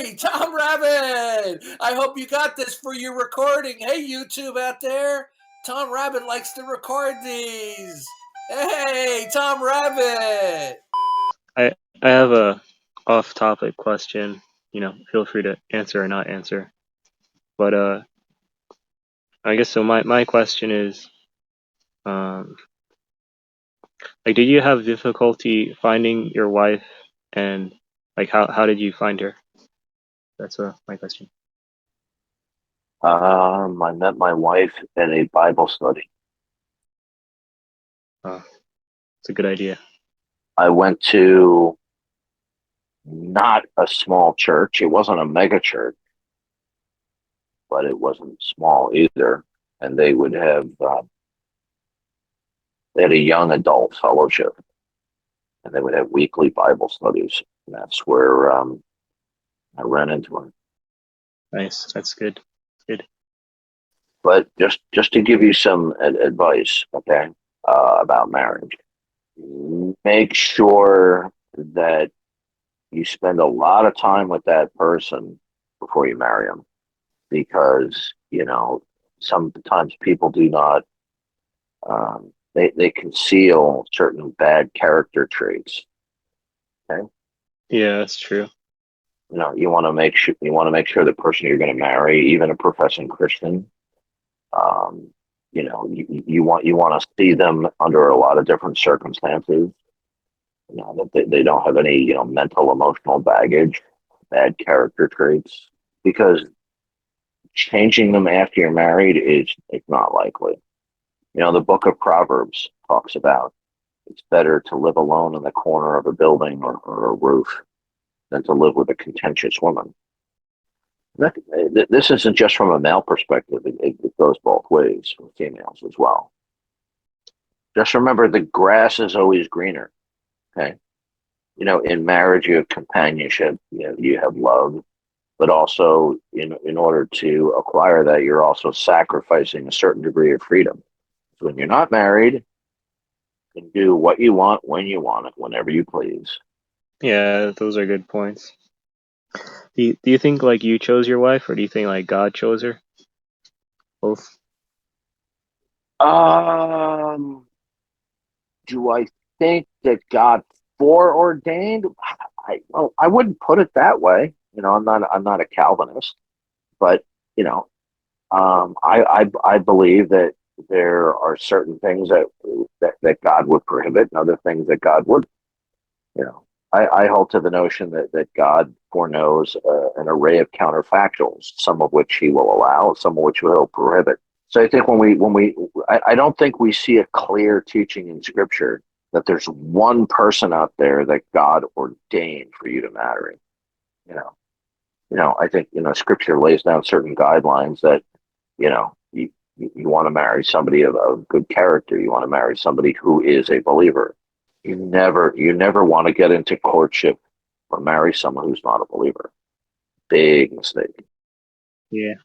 Hey, Tom Rabbit! I hope you got this for your recording. Hey, YouTube out there. Tom Rabbit likes to record these. Hey, Tom Rabbit! I have a off-topic question. Feel free to answer or not answer. But I guess so. My question is, um, did you have difficulty finding your wife, and how did you find her? That's my question. I met my wife at a Bible study. Oh, it's a good idea. I went to not a small church. It wasn't a mega church, but it wasn't small either. And they had a young adult fellowship, and they would have weekly Bible studies. And that's where I ran into her. Nice. That's good. Good. But just to give you some advice, okay, about marriage, make sure that you spend a lot of time with that person before you marry them, because sometimes people do not, they conceal certain bad character traits. Okay. Yeah, that's true. You want to make sure the person you're going to marry, even a professing Christian, um, you want to see them under a lot of different circumstances. That they don't have any mental emotional baggage, bad character traits, because changing them after you're married is it's not likely. The book of Proverbs talks about it's better to live alone in the corner of a building or a roof than to live with a contentious woman. This isn't just from a male perspective, it goes both ways for females as well. Just remember, the grass is always greener. Okay. In marriage, you have companionship, you have love, but also in order to acquire that, you're also sacrificing a certain degree of freedom. So when you're not married, you can do what you want, when you want it, whenever you please. Yeah, those are good points. Do you think you chose your wife, or do you think God chose her? Both. Um, do I think that God foreordained? I wouldn't put it that way. I'm not a Calvinist, but you know, I believe that there are certain things that God would prohibit, and other things that God would. I hold to the notion that God foreknows an array of counterfactuals, some of which He will allow, some of which He'll prohibit. So I think I don't think we see a clear teaching in Scripture that there's one person out there that God ordained for you to marry. You know, I think Scripture lays down certain guidelines that you want to marry somebody of good character. You want to marry somebody who is a believer. You never want to get into courtship or marry someone who's not a believer. Big mistake. Yeah.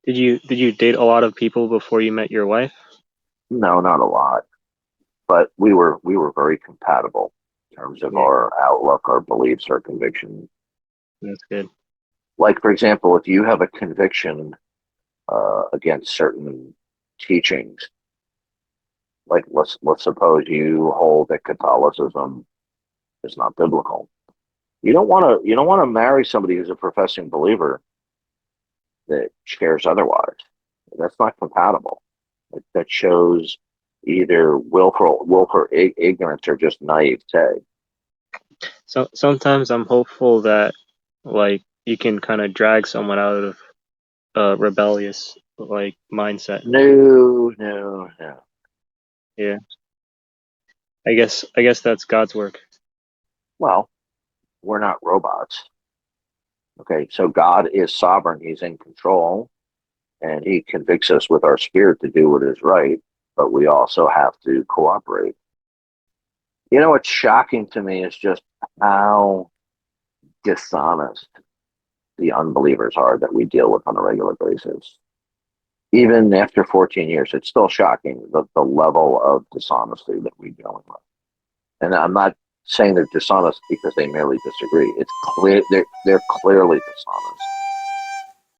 Did you date a lot of people before you met your wife? No, not a lot, but we were very compatible in terms of Yeah, our outlook, our beliefs, our convictions. that's good. Like, for example, if you have a conviction against certain teachings, like let's suppose you hold that Catholicism is not biblical. You don't want to marry somebody who's a professing believer that shares otherwise. That's not compatible. That shows either willful ignorance or just naivete. So sometimes I'm hopeful that you can kind of drag someone out of a rebellious mindset. No, no, no. Yeah. I guess that's God's work. Well, we're not robots. Okay, so God is sovereign. He's in control, and He convicts us with our spirit to do what is right. But we also have to cooperate. What's shocking to me is just how dishonest the unbelievers are that we deal with on a regular basis. Even after 14 years, it's still shocking the level of dishonesty that we deal with. And I'm not saying they're dishonest because they merely disagree. It's clear they're clearly dishonest.